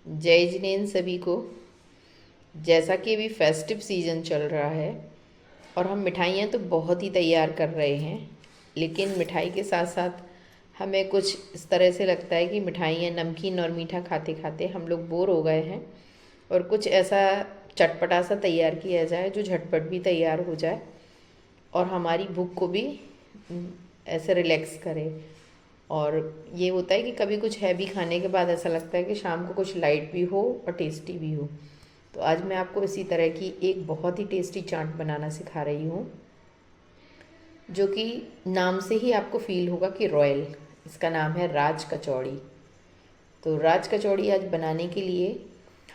जय जिनेन सभी को। जैसा कि अभी फेस्टिव सीज़न चल रहा है और हम मिठाइयाँ तो बहुत ही तैयार कर रहे हैं, लेकिन मिठाई के साथ साथ हमें कुछ इस तरह से लगता है कि मिठाइयाँ नमकीन और मीठा खाते खाते हम लोग बोर हो गए हैं और कुछ ऐसा चटपटा सा तैयार किया जाए जो झटपट भी तैयार हो जाए और हमारी भूख को भी ऐसे रिलैक्स करे। और ये होता है कि कभी कुछ हैवी खाने के बाद ऐसा लगता है कि शाम को कुछ लाइट भी हो और टेस्टी भी हो। तो आज मैं आपको इसी तरह की एक बहुत ही टेस्टी चाट बनाना सिखा रही हूँ, जो कि नाम से ही आपको फील होगा कि रॉयल। इसका नाम है राज कचौड़ी। तो राज कचौड़ी आज बनाने के लिए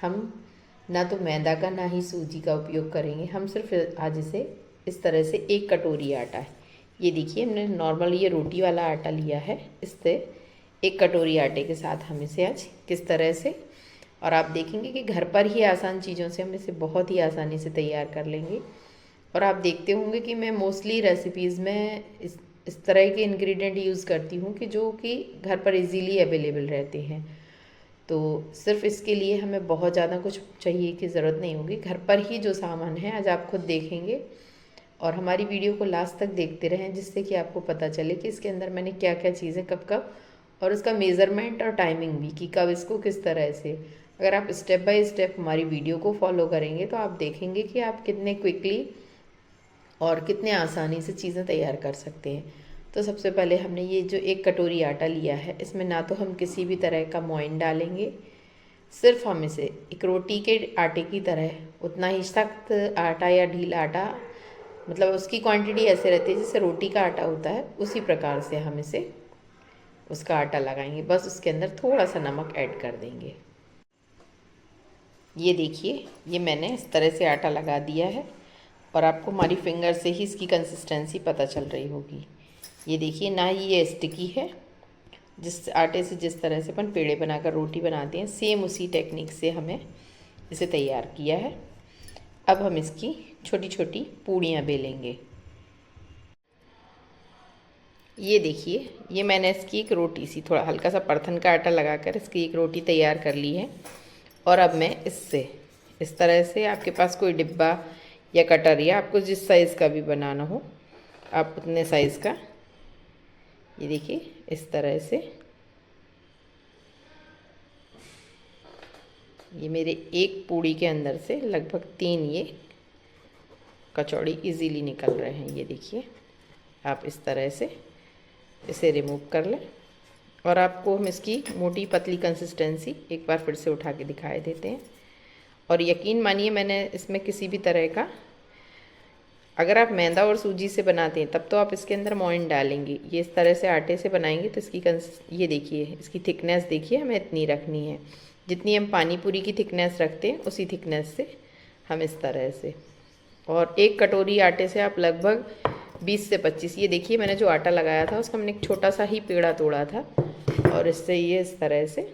हम ना तो मैदा का ना ही सूजी का उपयोग करेंगे। हम सिर्फ आज इसे इस तरह से 1 कटोरी आटा है, ये देखिए हमने नॉर्मल ये रोटी वाला आटा लिया है, इससे 1 कटोरी आटे के साथ हम इसे आज किस तरह से, और आप देखेंगे कि घर पर ही आसान चीज़ों से हम इसे बहुत ही आसानी से तैयार कर लेंगे। और आप देखते होंगे कि मैं मोस्टली रेसिपीज़ में इस तरह के इंग्रेडिएंट यूज़ करती हूँ कि जो कि घर पर इजीली अवेलेबल रहते हैं। तो सिर्फ इसके लिए हमें बहुत ज़्यादा कुछ चाहिए की ज़रूरत नहीं होगी। घर पर ही जो सामान है आज आप खुद देखेंगे और हमारी वीडियो को लास्ट तक देखते रहें, जिससे कि आपको पता चले कि इसके अंदर मैंने क्या क्या चीज़ें कब कब, और उसका मेज़रमेंट और टाइमिंग भी कि कब इसको किस तरह से। अगर आप स्टेप बाय स्टेप हमारी वीडियो को फॉलो करेंगे तो आप देखेंगे कि आप कितने क्विकली और कितने आसानी से चीज़ें तैयार कर सकते हैं। तो सबसे पहले हमने ये जो 1 कटोरी आटा लिया है, इसमें ना तो हम किसी भी तरह का मोइन डालेंगे, सिर्फ हम इसे एक रोटी के आटे की तरह उतना ही सख्त आटा या ढीला आटा, मतलब उसकी क्वांटिटी ऐसे रहती है जैसे रोटी का आटा होता है, उसी प्रकार से हम इसे उसका आटा लगाएंगे। बस उसके अंदर थोड़ा सा नमक ऐड कर देंगे। ये देखिए ये मैंने इस तरह से आटा लगा दिया है और आपको हमारी फिंगर से ही इसकी कंसिस्टेंसी पता चल रही होगी। ये देखिए ना ही ये स्टिकी है, जिस आटे से जिस तरह से अपन पेड़े बनाकर रोटी बनाते हैं, सेम उसी टेक्निक से हमें इसे तैयार किया है। अब हम इसकी छोटी छोटी पूड़ियाँ बेलेंगे। ये देखिए ये मैंने इसकी एक रोटी सी, थोड़ा हल्का सा परथन का आटा लगाकर इसकी एक रोटी तैयार कर ली है। और अब मैं इससे इस तरह से, आपके पास कोई डिब्बा या कटर या आपको जिस साइज़ का भी बनाना हो आप उतने साइज़ का, ये देखिए इस तरह से ये मेरे एक पूड़ी के अंदर से लगभग 3 ये कचौड़ी इजीली निकल रहे हैं। ये देखिए आप इस तरह से इसे रिमूव कर लें और आपको हम इसकी मोटी पतली कंसिस्टेंसी एक बार फिर से उठा के दिखाए देते हैं। और यकीन मानिए मैंने इसमें किसी भी तरह का, अगर आप मैदा और सूजी से बनाते हैं तब तो आप इसके अंदर मोइन डालेंगे, ये इस तरह से आटे से बनाएंगे तो इसकी ये देखिए इसकी थिकनेस देखिए हमें इतनी रखनी है जितनी हम पानी पूरी की थिकनेस रखते हैं, उसी थिकनेस से हम इस तरह से। और 1 कटोरी आटे से आप लगभग 20 से 25, ये देखिए मैंने जो आटा लगाया था उसका मैंने एक छोटा सा ही पेड़ा तोड़ा था और इससे ये इस तरह से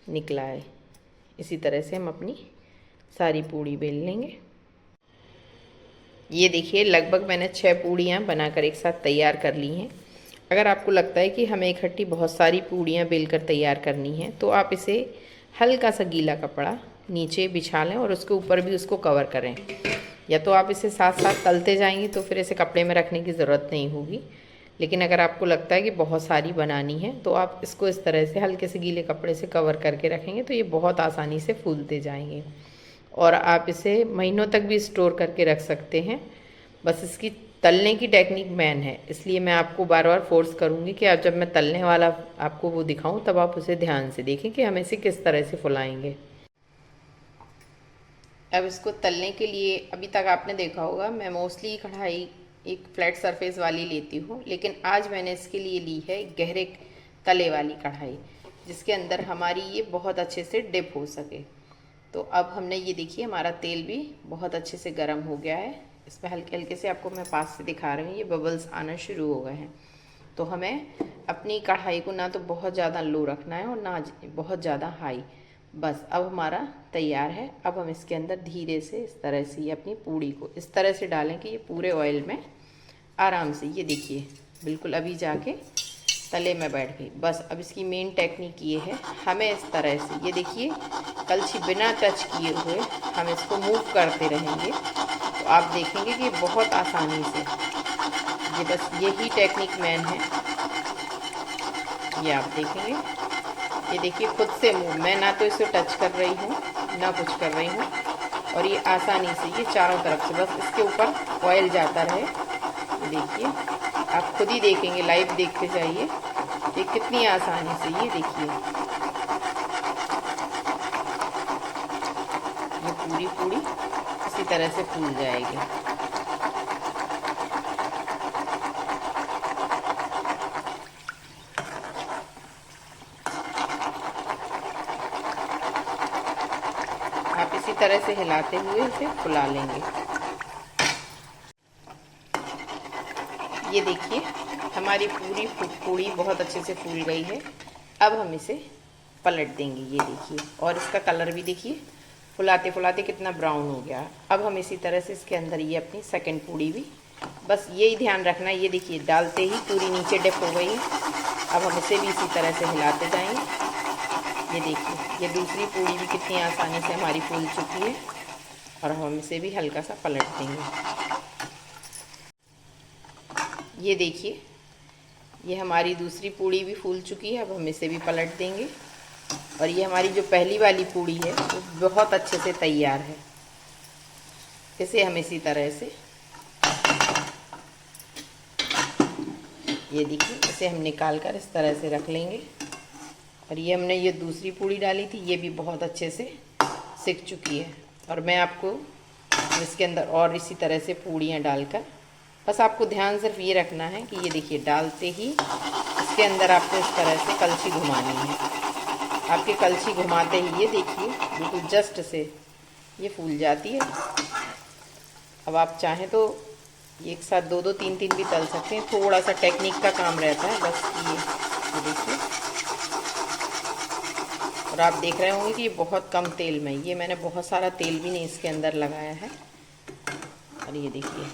निकला है। इसी तरह से हम अपनी सारी पूड़ी बेल लेंगे। ये देखिए लगभग मैंने 6 पूड़ियाँ बनाकर एक साथ तैयार कर ली हैं। अगर आपको लगता है कि हमें इकट्ठी बहुत सारी पूड़ियाँ बेलकर तैयार करनी है तो आप इसे हल्का सा गीला कपड़ा नीचे बिछा लें और उसके ऊपर भी उसको कवर करें, या तो आप इसे साथ साथ तलते जाएंगे तो फिर इसे कपड़े में रखने की ज़रूरत नहीं होगी। लेकिन अगर आपको लगता है कि बहुत सारी बनानी है तो आप इसको इस तरह से हल्के से गीले कपड़े से कवर करके रखेंगे तो ये बहुत आसानी से फूलते जाएंगे और आप इसे महीनों तक भी स्टोर करके रख सकते हैं। बस इसकी तलने की टेक्निक मैन है, इसलिए मैं आपको बार बार फोर्स करूँगी कि आप जब मैं तलने वाला आपको वो दिखाऊं तब आप उसे ध्यान से देखें कि हम इसे किस तरह से फुलाएंगे। अब इसको तलने के लिए अभी तक आपने देखा होगा मैं मोस्टली कढ़ाई एक फ्लैट सरफेस वाली लेती हूँ, लेकिन आज मैंने इसके लिए ली है गहरे तले वाली कढ़ाई, जिसके अंदर हमारी ये बहुत अच्छे से डिप हो सके। तो अब हमने ये देखिए हमारा तेल भी बहुत अच्छे से गर्म हो गया है, इसमें हल्के हल्के से आपको मैं पास से दिखा रही हूँ ये बबल्स आना शुरू हो गए हैं। तो हमें अपनी कढ़ाई को ना तो बहुत ज़्यादा लो रखना है और ना बहुत ज़्यादा हाई। बस अब हमारा तैयार है। अब हम इसके अंदर धीरे से इस तरह से ये अपनी पूड़ी को इस तरह से डालें कि ये पूरे ऑयल में आराम से, ये देखिए बिल्कुल अभी जाके तले में बैठ गई। बस अब इसकी मेन टेक्निक ये है, हमें इस तरह से, ये देखिए कलछी बिना टच किए हुए हम इसको मूव करते रहेंगे तो आप देखेंगे कि बहुत आसानी से, ये बस यही टेक्निक मेन है। ये आप देखेंगे, ये देखिए खुद से मूव, मैं ना तो इसे टच कर रही हूँ ना कुछ कर रही हूँ, और ये आसानी से ये चारों तरफ से बस इसके ऊपर ऑयल जाता रहे। देखिए आप खुद ही देखेंगे, लाइव देखते जाइए ये कितनी आसानी से, ये देखिए ये पूरी पूरी इसी तरह से फूल जाएगी। आप इसी तरह से हिलाते हुए इसे फुला लेंगे। ये देखिए हमारी पूरी पूड़ी बहुत अच्छे से फूल गई है। अब हम इसे पलट देंगे, ये देखिए, और इसका कलर भी देखिए फुलाते फुलाते कितना ब्राउन हो गया। अब हम इसी तरह से इसके अंदर ये अपनी सेकंड पूड़ी भी, बस यही ध्यान रखना है, ये देखिए डालते ही पूरी नीचे डिप हो गई है। अब हम इसे भी इसी तरह से हिलाते जाएंगे। ये देखिए ये दूसरी पूड़ी भी कितनी आसानी से हमारी फूल चुकी है, और हम इसे भी हल्का सा पलट देंगे। ये देखिए ये हमारी दूसरी पूड़ी भी फूल चुकी है। अब हम इसे भी पलट देंगे, और ये हमारी जो पहली वाली पूड़ी है वो बहुत अच्छे से तैयार है। इसे हम इसी तरह से, ये देखिए इसे हम निकाल कर इस तरह से रख लेंगे। और ये हमने ये दूसरी पूड़ी डाली थी, ये भी बहुत अच्छे से सिक चुकी है। और मैं आपको इसके अंदर और इसी तरह से पूड़ियाँ डालकर, बस आपको ध्यान सिर्फ ये रखना है कि ये देखिए डालते ही इसके अंदर आपको इस तरह से कलछी घुमानी है। आपके कलछी घुमाते ही ये देखिए बिल्कुल जस्ट से ये फूल जाती है। अब आप चाहें तो एक साथ दो दो तीन तीन भी तल सकते हैं, थोड़ा सा टेक्निक का काम रहता है बस। ये देखिए, और आप देख रहे होंगे कि ये बहुत कम तेल में, ये मैंने बहुत सारा तेल भी नहीं इसके अंदर लगाया है। और ये देखिए,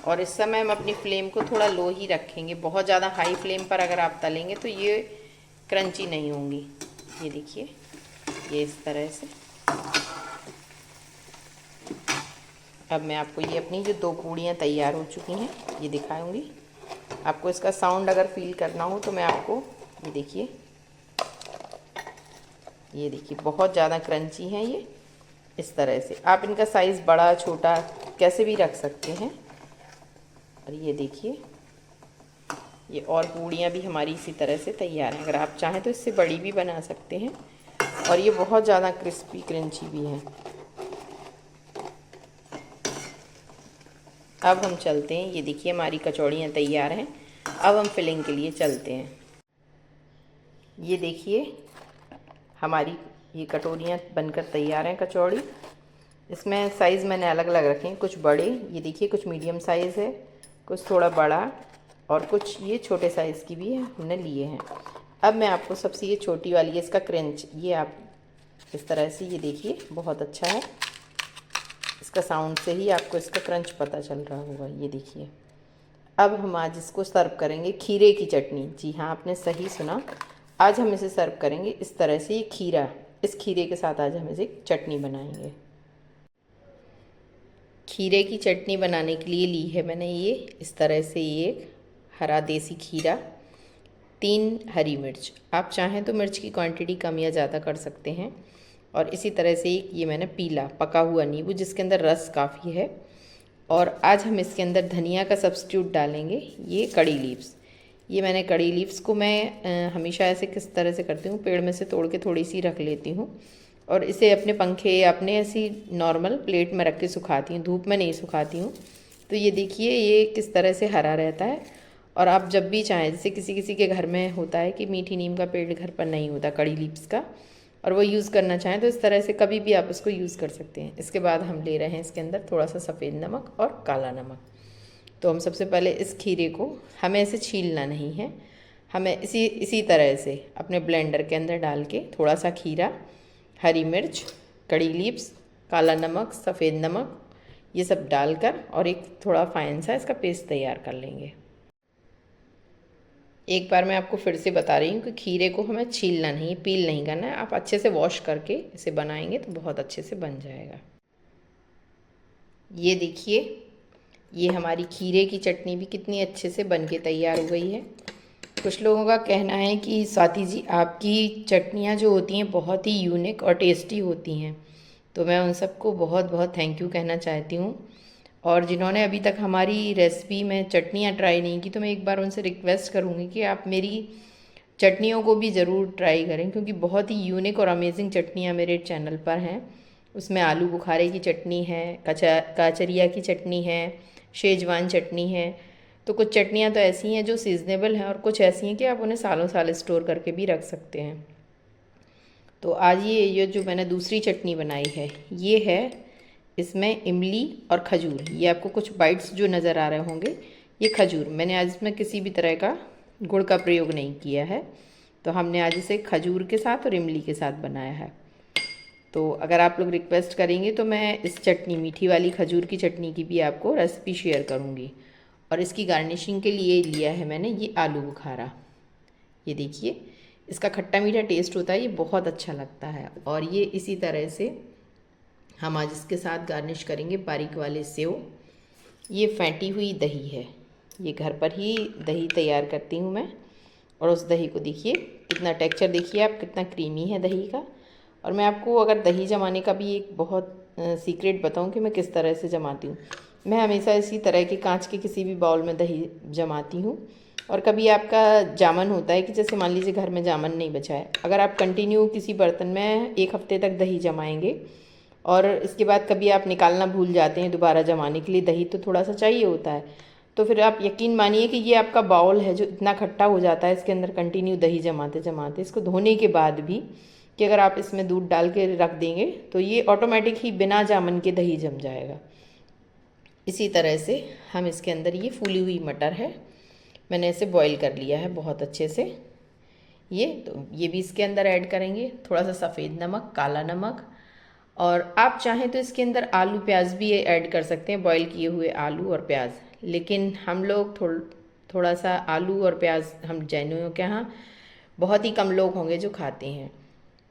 और इस समय हम अपनी फ्लेम को थोड़ा लो ही रखेंगे, बहुत ज़्यादा हाई फ्लेम पर अगर आप तलेंगे तो ये क्रंची नहीं होंगी। ये देखिए ये इस तरह से। अब मैं आपको ये अपनी जो दो पूड़ियाँ तैयार हो चुकी हैं ये दिखाऊंगी। आपको इसका साउंड अगर फील करना हो तो मैं आपको, ये देखिए बहुत ज़्यादा क्रंची हैं ये। इस तरह से आप इनका साइज़ बड़ा छोटा कैसे भी रख सकते हैं। और ये देखिए ये और पूड़ियाँ भी हमारी इसी तरह से तैयार हैं। अगर आप चाहें तो इससे बड़ी भी बना सकते हैं, और ये बहुत ज़्यादा क्रिस्पी क्रंची भी हैं। अब हम चलते हैं, ये देखिए हमारी कचौड़ियाँ तैयार हैं। अब हम फिलिंग के लिए चलते हैं। ये देखिए हमारी ये कटोरियाँ बनकर तैयार हैं कचौड़ी। इसमें साइज़ मैंने अलग अलग रखे हैं, कुछ बड़े, ये देखिए कुछ मीडियम साइज़ है, कुछ थोड़ा बड़ा, और कुछ ये छोटे साइज़ की भी हमने लिए हैं। अब मैं आपको सबसे ये छोटी वाली है, इसका क्रंच, ये आप इस तरह से, ये देखिए बहुत अच्छा है। इसका साउंड से ही आपको इसका क्रंच पता चल रहा होगा। ये देखिए अब हम आज इसको सर्व करेंगे खीरे की चटनी। जी हाँ, आपने सही सुना, आज हम इसे सर्व करेंगे इस तरह से। ये खीरा, इस खीरे के साथ आज हम इसे चटनी बनाएंगे। खीरे की चटनी बनाने के लिए ली है मैंने ये इस तरह से एक हरा देसी खीरा, 3 हरी मिर्च, आप चाहें तो मिर्च की क्वांटिटी कम या ज़्यादा कर सकते हैं। और इसी तरह से ये मैंने पीला पका हुआ नींबू जिसके अंदर रस काफ़ी है। और आज हम इसके अंदर धनिया का सब्स्टिट्यूट डालेंगे, ये कड़ी लीव्स। ये मैंने कड़ी लीव्स को मैं हमेशा ऐसे किस तरह से करती हूँ, पेड़ में से तोड़ के थोड़ी सी रख लेती हूँ, और इसे अपने पंखे या अपने ऐसी नॉर्मल प्लेट में रख के सुखाती हूँ, धूप में नहीं सुखाती हूँ। तो ये देखिए ये किस तरह से हरा रहता है। और आप जब भी चाहें, जैसे किसी किसी के घर में होता है कि मीठी नीम का पेड़ घर पर नहीं होता कड़ी लीव्स का, और वो यूज़ करना चाहें तो इस तरह से कभी भी आप इसको यूज़ कर सकते हैं। इसके बाद हम ले रहे हैं इसके अंदर थोड़ा सा सफ़ेद नमक और काला नमक। तो हम सबसे पहले इस खीरे को, हमें इसे छीलना नहीं है, हमें इसी तरह से अपने ब्लेंडर के अंदर डाल के थोड़ा सा खीरा, हरी मिर्च, कड़ी लीव्स, काला नमक, सफ़ेद नमक, ये सब डालकर और एक थोड़ा फाइन सा इसका पेस्ट तैयार कर लेंगे। एक बार मैं आपको फिर से बता रही हूँ कि खीरे को हमें छीलना नहीं, पील नहीं करना है। आप अच्छे से वॉश करके इसे बनाएंगे तो बहुत अच्छे से बन जाएगा। ये देखिए, ये हमारी खीरे की चटनी भी कितनी अच्छे से बन के तैयार हो गई है। कुछ लोगों का कहना है कि स्वाति जी आपकी चटनियाँ जो होती हैं बहुत ही यूनिक और टेस्टी होती हैं, तो मैं उन सबको बहुत बहुत थैंक यू कहना चाहती हूँ। और जिन्होंने अभी तक हमारी रेसिपी में चटनियाँ ट्राई नहीं की, तो मैं एक बार उनसे रिक्वेस्ट करूँगी कि आप मेरी चटनियों को भी ज़रूर ट्राई करें, क्योंकि बहुत ही यूनिक और अमेजिंग चटनियाँ मेरे चैनल पर हैं। उसमें आलू बुखारे की चटनी है, काचरिया की चटनी है, शेजवान चटनी है। तो कुछ चटनियाँ तो ऐसी हैं जो सीजनेबल हैं और कुछ ऐसी हैं कि आप उन्हें सालों साल स्टोर करके भी रख सकते हैं। तो आज ये जो मैंने दूसरी चटनी बनाई है, ये है, इसमें इमली और खजूर, ये आपको कुछ बाइट्स जो नज़र आ रहे होंगे, ये खजूर। मैंने आज इसमें किसी भी तरह का गुड़ का प्रयोग नहीं किया है, तो हमने आज इसे खजूर के साथ और इमली के साथ बनाया है। तो अगर आप लोग रिक्वेस्ट करेंगे तो मैं इस चटनी, मीठी वाली खजूर की चटनी की भी आपको रेसिपी शेयर करूँगी। और इसकी गार्निशिंग के लिए लिया है मैंने ये आलू बुखारा। ये देखिए, इसका खट्टा मीठा टेस्ट होता है, ये बहुत अच्छा लगता है। और ये इसी तरह से हम आज इसके साथ गार्निश करेंगे बारीक वाले सेव। ये फेंटी हुई दही है, ये घर पर ही दही तैयार करती हूँ मैं। और उस दही को देखिए कितना टेक्सचर, देखिए आप कितना क्रीमी है दही का। और मैं आपको अगर दही जमाने का भी एक बहुत सीक्रेट बताऊँ कि मैं किस तरह से जमाती हूँ। मैं हमेशा इसी तरह के कांच के किसी भी बाउल में दही जमाती हूँ। और कभी आपका जामन होता है कि जैसे मान लीजिए घर में जामन नहीं बचा है, अगर आप कंटिन्यू किसी बर्तन में 1 हफ्ते तक दही जमाएंगे और इसके बाद कभी आप निकालना भूल जाते हैं दोबारा जमाने के लिए, दही तो थोड़ा सा चाहिए होता है, तो फिर आप यकीन मानिए कि ये आपका बाउल है जो इतना खट्टा हो जाता है इसके अंदर कंटिन्यू दही जमाते जमाते, इसको धोने के बाद भी, कि अगर आप इसमें दूध डाल के रख देंगे तो ये ऑटोमेटिक ही बिना जामन के दही जम जाएगा। इसी तरह से हम इसके अंदर, ये फूली हुई मटर है, मैंने इसे बॉईल कर लिया है बहुत अच्छे से। ये तो ये भी इसके अंदर ऐड करेंगे, थोड़ा सा सफ़ेद नमक, काला नमक। और आप चाहें तो इसके अंदर आलू प्याज भी ऐड कर सकते हैं, बॉईल किए हुए आलू और प्याज। लेकिन हम लोग थोड़ा सा आलू और प्याज, हम जैनियों के यहाँ बहुत ही कम लोग होंगे जो खाते हैं,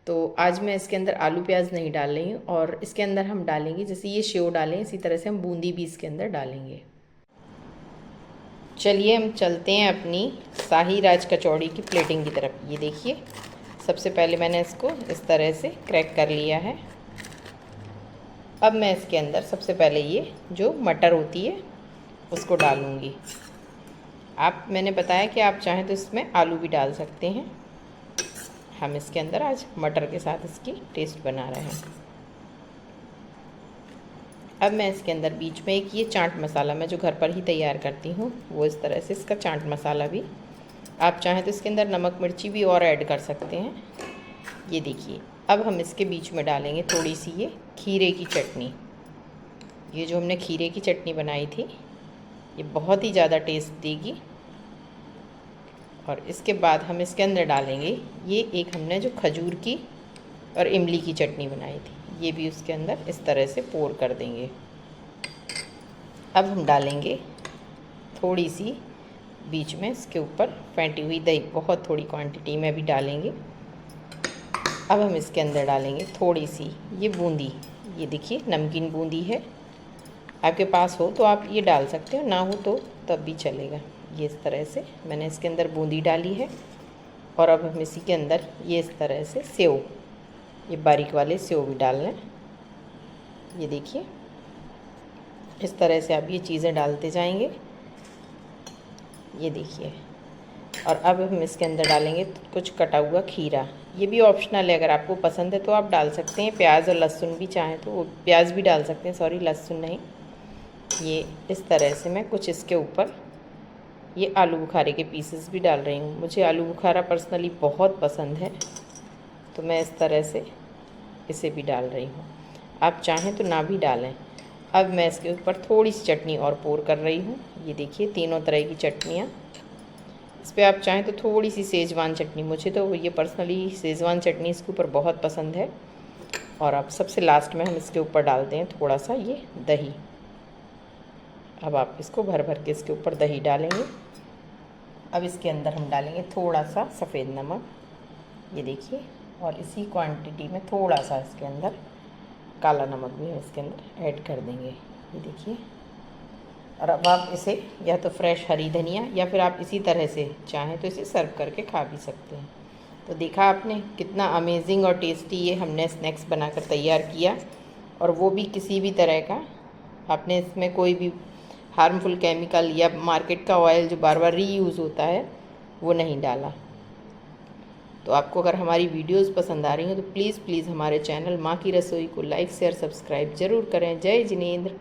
तो आज मैं इसके अंदर आलू प्याज नहीं डाल रही हूँ। और इसके अंदर हम डालेंगे, जैसे ये सेव डालें इसी तरह से हम बूंदी भी इसके अंदर डालेंगे। चलिए हम चलते हैं अपनी शाही राज कचौड़ी की प्लेटिंग की तरफ। ये देखिए, सबसे पहले मैंने इसको इस तरह से क्रैक कर लिया है। अब मैं इसके अंदर सबसे पहले ये जो मटर होती है उसको डालूँगी। मैंने बताया कि आप चाहें तो इसमें आलू भी डाल सकते हैं। हम इसके अंदर आज मटर के साथ इसकी टेस्ट बना रहे हैं। अब मैं इसके अंदर बीच में एक ये चाट मसाला, मैं जो घर पर ही तैयार करती हूँ, वो इस तरह से इसका चाट मसाला भी, आप चाहें तो इसके अंदर नमक मिर्ची भी और ऐड कर सकते हैं। ये देखिए, अब हम इसके बीच में डालेंगे थोड़ी सी ये खीरे की चटनी। ये जो हमने खीरे की चटनी बनाई थी, ये बहुत ही ज़्यादा टेस्ट देगी। और इसके बाद हम इसके अंदर डालेंगे ये एक हमने जो खजूर की और इमली की चटनी बनाई थी, ये भी उसके अंदर इस तरह से पोर कर देंगे। अब हम डालेंगे थोड़ी सी बीच में इसके ऊपर फेंटी हुई दही, बहुत थोड़ी क्वांटिटी में भी डालेंगे। अब हम इसके अंदर डालेंगे थोड़ी सी ये बूंदी। ये देखिए नमकीन बूंदी है, आपके पास हो तो आप ये डाल सकते हो, ना हो तो तब भी चलेगा। ये इस तरह से मैंने इसके अंदर बूंदी डाली है। और अब हम इसी के अंदर ये इस तरह से सेव, ये बारीक वाले सेव भी डाल लें। ये देखिए, इस तरह से आप ये चीज़ें डालते जाएंगे। ये देखिए, और अब हम इसके अंदर डालेंगे कुछ कटा हुआ खीरा। ये भी ऑप्शनल है, अगर आपको पसंद है तो आप डाल सकते हैं। प्याज और लहसुन भी चाहें तो प्याज भी डाल सकते हैं, सॉरी लहसुन नहीं। ये इस तरह से मैं कुछ इसके ऊपर ये आलू बुखारे के पीसेस भी डाल रही हूँ। मुझे आलू बुखारा पर्सनली बहुत पसंद है, तो मैं इस तरह से इसे भी डाल रही हूँ। आप चाहें तो ना भी डालें। अब मैं इसके ऊपर थोड़ी सी चटनी और पोर कर रही हूँ। ये देखिए तीनों तरह की चटनियाँ। इस पर आप चाहें तो थोड़ी सी सेजवान चटनी, मुझे तो ये पर्सनली सेजवान चटनी इसके ऊपर बहुत पसंद है। और अब सबसे लास्ट में हम इसके ऊपर डालते हैं थोड़ा सा ये दही। अब आप इसको भर भर के इसके ऊपर दही डालेंगे। अब इसके अंदर हम डालेंगे थोड़ा सा सफ़ेद नमक, ये देखिए, और इसी क्वांटिटी में थोड़ा सा इसके अंदर काला नमक भी हम इसके अंदर ऐड कर देंगे, ये देखिए। और अब आप इसे या तो फ्रेश हरी धनिया या फिर आप इसी तरह से चाहें तो इसे सर्व करके खा भी सकते हैं। तो देखा आपने कितना अमेजिंग और टेस्टी ये हमने स्नैक्स बनाकर तैयार किया, और वो भी किसी भी तरह का आपने इसमें कोई भी हार्मफुल केमिकल या मार्केट का ऑयल जो बार बार रीयूज़ होता है वो नहीं डाला। तो आपको अगर हमारी वीडियोस पसंद आ रही हैं तो प्लीज़ हमारे चैनल माँ की रसोई को लाइक शेयर सब्सक्राइब ज़रूर करें। जय जिनेंद्र।